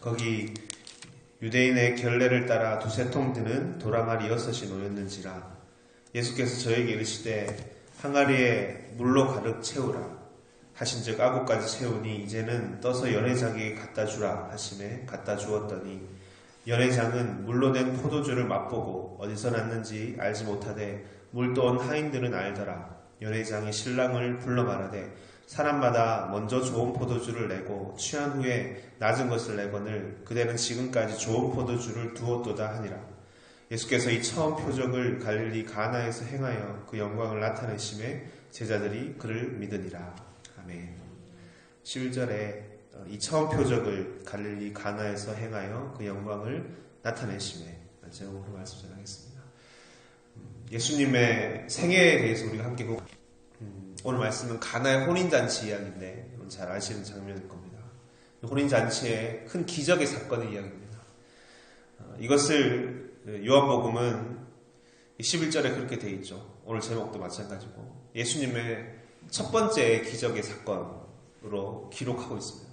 거기 유대인의 결례를 따라 두세 통 드는 도랑아리 6이 놓였는지라. 예수께서 저에게 이르시되 항아리에 물로 가득 채우라 하신즉 아구까지 채우니 이제는 떠서 연회장에게 갖다 주라 하시매 갖다 주었더니 연회장은 물로 된 포도주를 맛보고 어디서 났는지 알지 못하되 물 떠온 하인들은 알더라. 연회장이 신랑을 불러 말하되 사람마다 먼저 좋은 포도주를 내고 취한 후에 낮은 것을 내거늘 그대는 지금까지 좋은 포도주를 두었도다 하니라. 예수께서 이 처음 표적을 갈릴리 가나에서 행하여 그 영광을 나타내심에 제자들이 그를 믿으니라. 아멘. 11절에 이 처음 표적을 갈릴리 가나에서 행하여 그 영광을 나타내심에 제목으로 말씀 전하겠습니다. 예수님의 생애에 대해서 우리가 함께 보고 오늘 말씀은 가나의 혼인잔치 이야기인데 여러분 잘 아시는 장면일 겁니다. 혼인잔치의 큰 기적의 사건의 이야기입니다. 이것을 요한복음은 11절에 그렇게 되어 있죠. 오늘 제목도 마찬가지고 예수님의 첫 번째 기적의 사건으로 기록하고 있습니다.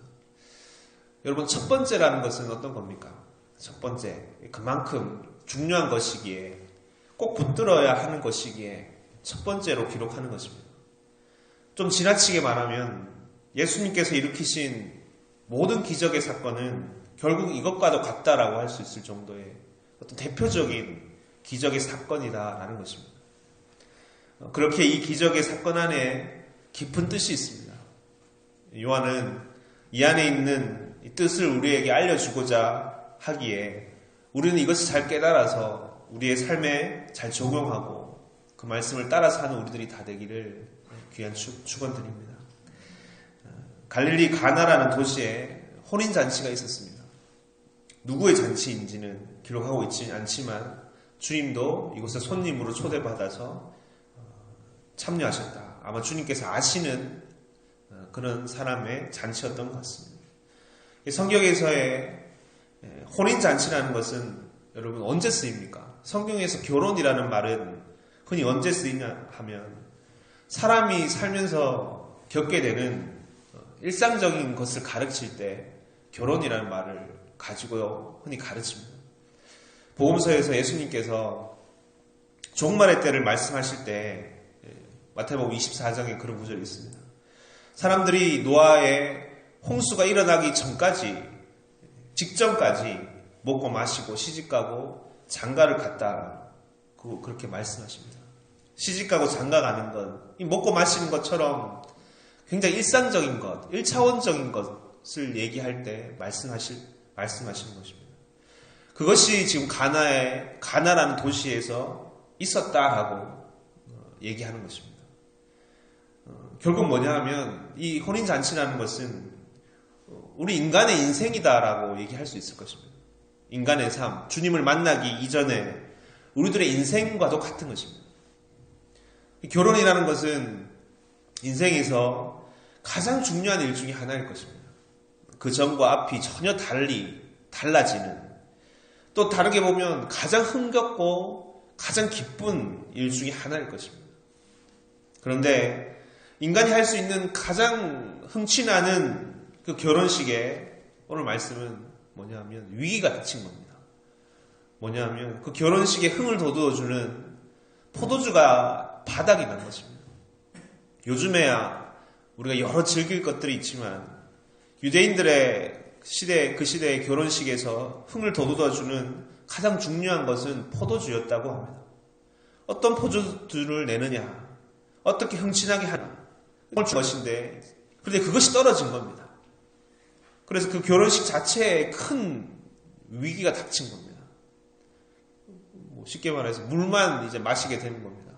여러분 첫 번째라는 것은 어떤 겁니까? 첫 번째, 그만큼 중요한 것이기에 꼭 붙들어야 하는 것이기에 첫 번째로 기록하는 것입니다. 좀 지나치게 말하면 예수님께서 일으키신 모든 기적의 사건은 결국 이것과도 같다라고 할 수 있을 정도의 어떤 대표적인 기적의 사건이다라는 것입니다. 그렇게 이 기적의 사건 안에 깊은 뜻이 있습니다. 요한은 이 안에 있는 이 뜻을 우리에게 알려주고자 하기에 우리는 이것을 잘 깨달아서 우리의 삶에 잘 적용하고 그 말씀을 따라 사는 우리들이 다 되기를 귀한 축원드립니다. 갈릴리 가나라는 도시에 혼인잔치가 있었습니다. 누구의 잔치인지는 기록하고 있지 않지만 주님도 이곳에 손님으로 초대받아서 참여하셨다. 아마 주님께서 아시는 그런 사람의 잔치였던 것 같습니다. 성경에서의 혼인잔치라는 것은 여러분 언제 쓰입니까? 성경에서 결혼이라는 말은 흔히 언제 쓰이냐 하면 사람이 살면서 겪게 되는 일상적인 것을 가르칠 때 결혼이라는 말을 가지고요 흔히 가르칩니다. 복음서에서 예수님께서 종말의 때를 말씀하실 때 마태복음 24장에 그런 구절이 있습니다. 사람들이 노아의 홍수가 일어나기 직전까지 먹고 마시고 시집가고 장가를 갔다 그렇게 말씀하십니다. 시집가고 장가가는 건 이 먹고 마시는 것처럼 굉장히 일상적인 것, 1차원적인 것을 얘기할 때 말씀하시는 것입니다. 그것이 지금 가나라는 도시에서 있었다라고 얘기하는 것입니다. 결국 뭐냐 하면 이 혼인잔치라는 것은 우리 인간의 인생이다라고 얘기할 수 있을 것입니다. 인간의 삶, 주님을 만나기 이전에 우리들의 인생과도 같은 것입니다. 결혼이라는 것은 인생에서 가장 중요한 일 중에 하나일 것입니다. 그 전과 앞이 전혀 달라지는 또 다르게 보면 가장 흥겹고 가장 기쁜 일 중에 하나일 것입니다. 그런데 인간이 할 수 있는 가장 흥치 나는 그 결혼식에 오늘 말씀은 뭐냐면 위기가 닥친 겁니다. 뭐냐면 그 결혼식에 흥을 돋워주는 포도주가 바닥이 난 것입니다. 요즘에야 우리가 여러 즐길 것들이 있지만 유대인들의 그 시대의 결혼식에서 흥을 돋워주는 가장 중요한 것은 포도주였다고 합니다. 어떤 포도주를 내느냐, 어떻게 흥친하게 하냐, 것인데, 그런데 그것이 떨어진 겁니다. 그래서 그 결혼식 자체에 큰 위기가 닥친 겁니다. 쉽게 말해서 물만 이제 마시게 되는 겁니다.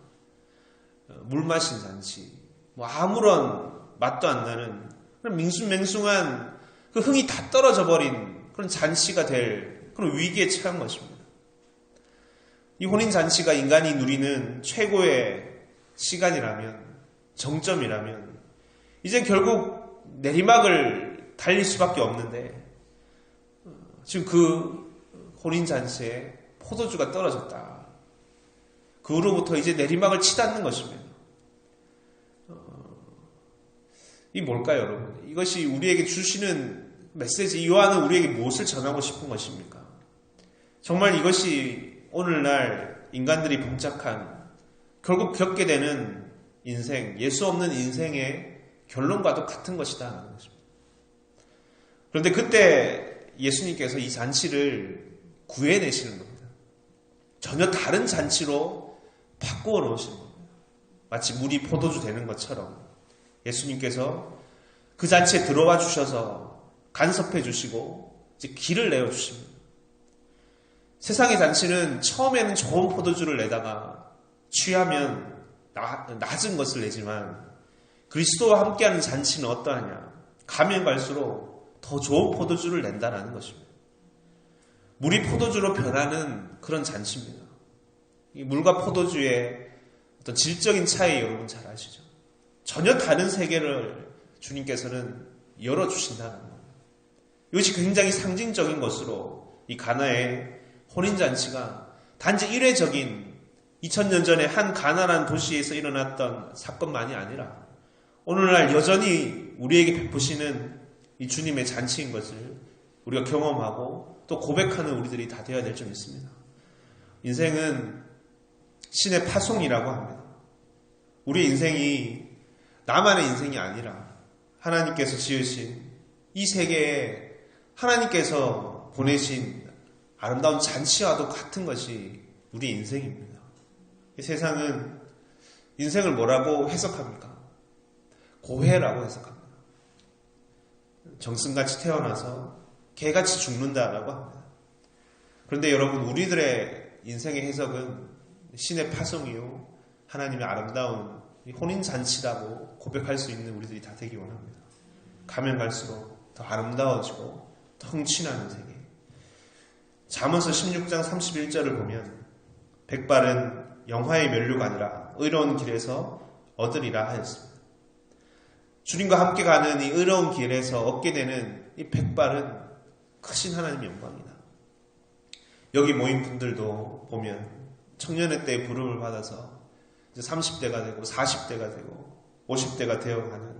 물 마신 잔치, 아무런 맛도 안 나는 그런 밍숭맹숭한 그 흥이 다 떨어져 버린 그런 잔치가 될 그런 위기에 처한 것입니다. 이 혼인잔치가 인간이 누리는 최고의 시간이라면, 정점이라면 이제 결국 내리막을 달릴 수밖에 없는데 지금 그 혼인잔치에 포도주가 떨어졌다. 그 후로부터 이제 내리막을 치닫는 것입니다. 이 뭘까요, 여러분? 이것이 우리에게 주시는 메시지 요한은 우리에게 무엇을 전하고 싶은 것입니까? 정말 이것이 오늘날 인간들이 봉착한 결국 겪게 되는 인생, 예수 없는 인생의 결론과도 같은 것이다 하는 것입니다. 그런데 그때 예수님께서 이 잔치를 구해내시는 겁니다. 전혀 다른 잔치로 바꾸어 놓으시는 겁니다. 마치 물이 포도주 되는 것처럼 예수님께서 그 잔치에 들어와 주셔서 간섭해 주시고 이제 길을 내어 주십니다. 세상의 잔치는 처음에는 좋은 포도주를 내다가 취하면 낮은 것을 내지만 그리스도와 함께하는 잔치는 어떠하냐? 가면 갈수록 더 좋은 포도주를 낸다라는 것입니다. 물이 포도주로 변하는 그런 잔치입니다. 이 물과 포도주의 어떤 질적인 차이 여러분 잘 아시죠? 전혀 다른 세계를 주님께서는 열어주신다는 겁니다. 이것이 굉장히 상징적인 것으로 이 가나의 혼인잔치가 단지 일회적인 2000년 전에 한 가나라는 도시에서 일어났던 사건만이 아니라 오늘날 여전히 우리에게 베푸시는 이 주님의 잔치인 것을 우리가 경험하고 또 고백하는 우리들이 다 되어야 될 점 있습니다. 인생은 신의 파송이라고 합니다. 우리 인생이 나만의 인생이 아니라 하나님께서 지으신 이 세계에 하나님께서 보내신 아름다운 잔치와도 같은 것이 우리 인생입니다. 세상은 인생을 뭐라고 해석합니까? 고해라고 해석합니다. 정승같이 태어나서 개같이 죽는다라고 합니다. 그런데 여러분, 우리들의 인생의 해석은 신의 파송이요 하나님의 아름다운 혼인잔치라고 고백할 수 있는 우리들이 다 되기 원합니다. 가면 갈수록 더 아름다워지고 더 흥취나는 세계. 잠언서 16장 31절을 보면 백발은 영화의 면류가 아니라 의로운 길에서 얻으리라 하였습니다. 주님과 함께 가는 이 의로운 길에서 얻게 되는 이 백발은 크신 하나님의 영광이다. 여기 모인 분들도 보면 청년의 때에 부름을 받아서 이제 30대가 되고 40대가 되고 50대가 되어가는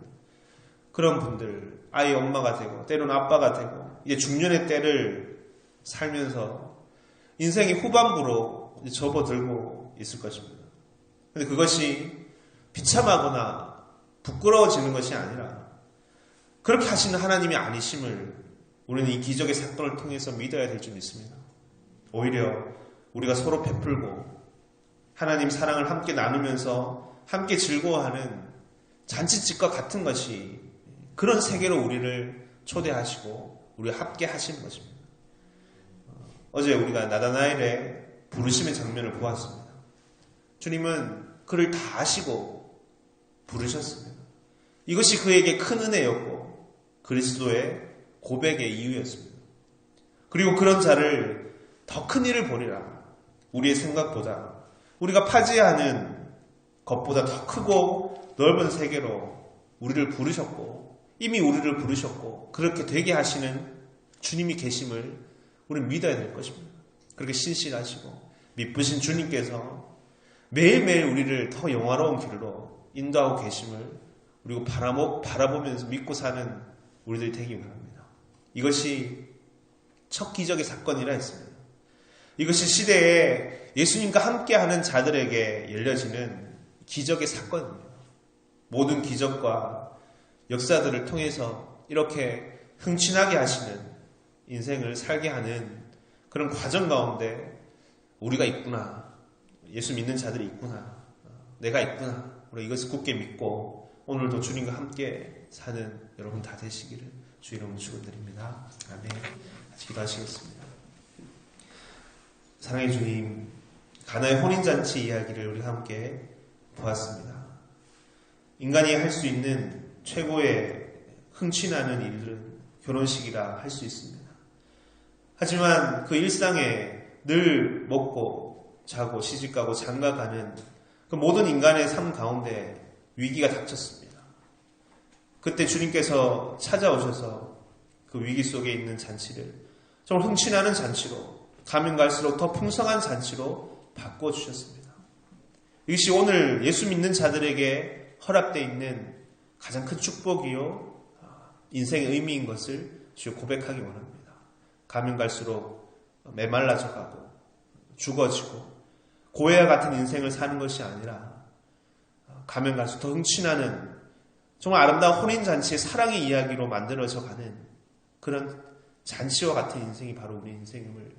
그런 분들, 아이 엄마가 되고 때로는 아빠가 되고 이제 중년의 때를 살면서 인생의 후반부로 이제 접어들고 있을 것입니다. 그런데 그것이 비참하거나 부끄러워지는 것이 아니라 그렇게 하시는 하나님이 아니심을 우리는 이 기적의 사건을 통해서 믿어야 될 줄 믿습니다. 오히려 우리가 서로 베풀고 하나님 사랑을 함께 나누면서 함께 즐거워하는 잔치집과 같은 것이 그런 세계로 우리를 초대하시고 우리와 함께 하시는 것입니다. 어제 우리가 나다나엘의 부르심의 장면을 보았습니다. 주님은 그를 다 아시고 부르셨습니다. 이것이 그에게 큰 은혜였고 그리스도의 고백의 이유였습니다. 그리고 그런 자를 더 큰 일을 보리라. 우리의 생각보다 우리가 파지하는 것보다 더 크고 넓은 세계로 우리를 부르셨고 이미 우리를 부르셨고 그렇게 되게 하시는 주님이 계심을 우리는 믿어야 될 것입니다. 그렇게 신실하시고 미쁘신 주님께서 매일매일 우리를 더 영화로운 길로 인도하고 계심을 그리고 바라보면서 믿고 사는 우리들이 되기 원합니다. 이것이 첫 기적의 사건이라 했습니다. 이것이 시대에 예수님과 함께하는 자들에게 열려지는 기적의 사건입니다. 모든 기적과 역사들을 통해서 이렇게 흥친하게 하시는 인생을 살게 하는 그런 과정 가운데 우리가 있구나. 예수 믿는 자들이 있구나. 내가 있구나. 우리 이것을 굳게 믿고 오늘도 주님과 함께 사는 여러분 다 되시기를 주 이름으로 축원드립니다. 아멘. 같이 기도하시겠습니다. 사랑의 주님, 가나의 혼인잔치 이야기를 우리 함께 보았습니다. 인간이 할 수 있는 최고의 흥취나는 일들은 결혼식이라 할 수 있습니다. 하지만 그 일상에 늘 먹고 자고 시집가고 장가가는 그 모든 인간의 삶 가운데 위기가 닥쳤습니다. 그때 주님께서 찾아오셔서 그 위기 속에 있는 잔치를 정말 흥취나는 잔치로 가면 갈수록 더 풍성한 잔치로 바꿔주셨습니다. 이것이 오늘 예수 믿는 자들에게 허락되어 있는 가장 큰 축복이요 인생의 의미인 것을 주여 고백하기 원합니다. 가면 갈수록 메말라져 가고 죽어지고 고해와 같은 인생을 사는 것이 아니라 가면 갈수록 더 흥취나는 정말 아름다운 혼인잔치의 사랑의 이야기로 만들어져 가는 그런 잔치와 같은 인생이 바로 우리 인생임을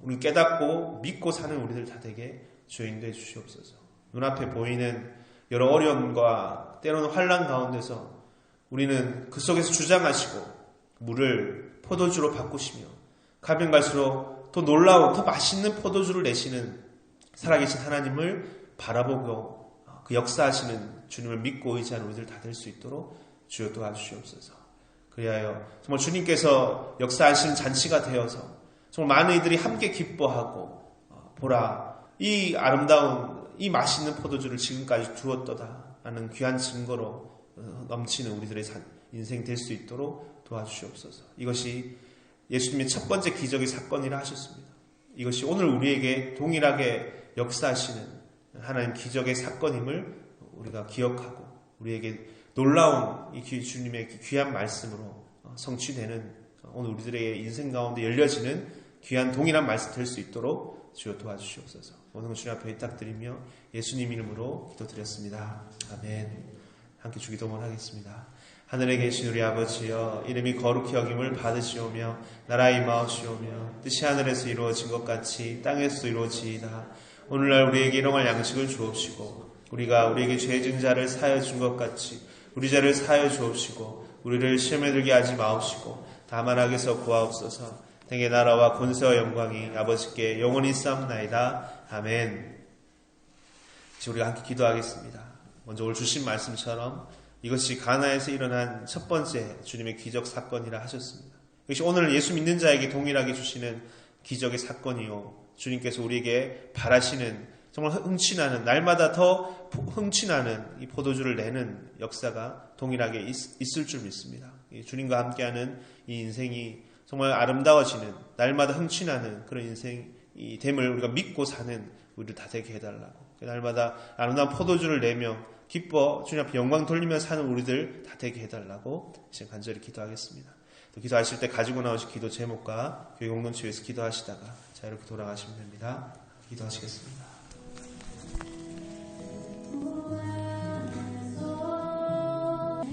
우리 깨닫고 믿고 사는 우리들 다 되게 주여 인도해 주시옵소서. 눈앞에 보이는 여러 어려움과 때로는 환난 가운데서 우리는 그 속에서 주장하시고 물을 포도주로 바꾸시며 가면 갈수록 더 놀라운 더 맛있는 포도주를 내시는 살아계신 하나님을 바라보고 그 역사하시는 주님을 믿고 의지하는 우리들 다 될 수 있도록 주여 도와주시옵소서. 그리하여 정말 주님께서 역사하시는 잔치가 되어서 정말 많은 이들이 함께 기뻐하고 보라 이 아름다운 이 맛있는 포도주를 지금까지 두었도다 하는 귀한 증거로 넘치는 우리들의 인생 될 수 있도록 도와주시옵소서. 이것이 예수님의 첫 번째 기적의 사건이라 하셨습니다. 이것이 오늘 우리에게 동일하게 역사하시는 하나님 기적의 사건임을 우리가 기억하고 우리에게 놀라운 이 주님의 귀한 말씀으로 성취되는 오늘 우리들의 인생 가운데 열려지는 귀한 동일한 말씀 될 수 있도록 주여 도와주시옵소서. 오늘 주님 앞에 부탁드리며 예수님 이름으로 기도드렸습니다. 아멘. 함께 주기도문 하겠습니다. 하늘에 계신 우리 아버지여 이름이 거룩히 여김을 받으시오며 나라의 임하옵시오며 뜻이 하늘에서 이루어진 것 같이 땅에서도 이루어지이다. 오늘날 우리에게 일용할 양식을 주옵시고 우리가 우리에게 죄 지은 자를 사하여 준 것 같이 우리 죄를 사하여 주옵시고 우리를 시험에 들게 하지 마옵시고 다만 악에서 구하옵소서. 등의 나라와 권세와 영광이 아버지께 영원히 있사옵나이다. 아멘. 이제 우리가 함께 기도하겠습니다. 먼저 오늘 주신 말씀처럼 이것이 가나에서 일어난 첫 번째 주님의 기적 사건이라 하셨습니다. 이것이 오늘 예수 믿는 자에게 동일하게 주시는 기적의 사건이요 주님께서 우리에게 바라시는 정말 흥취나는 날마다 더 흥취나는 이 포도주를 내는 역사가 동일하게 있을 줄 믿습니다. 주님과 함께하는 이 인생이 정말 아름다워지는 날마다 흥취나는 그런 인생이 됨을 우리가 믿고 사는 우리를 다 되게 해달라고 날마다 아름다운 포도주를 내며 기뻐 주님 앞에 영광 돌리며 사는 우리들 다 되게 해달라고 지금 간절히 기도하겠습니다. 또 기도하실 때 가지고 나오실 기도 제목과 교회 공동체 위해서 기도하시다가 자 이렇게 돌아가시면 됩니다. 기도하시겠습니다.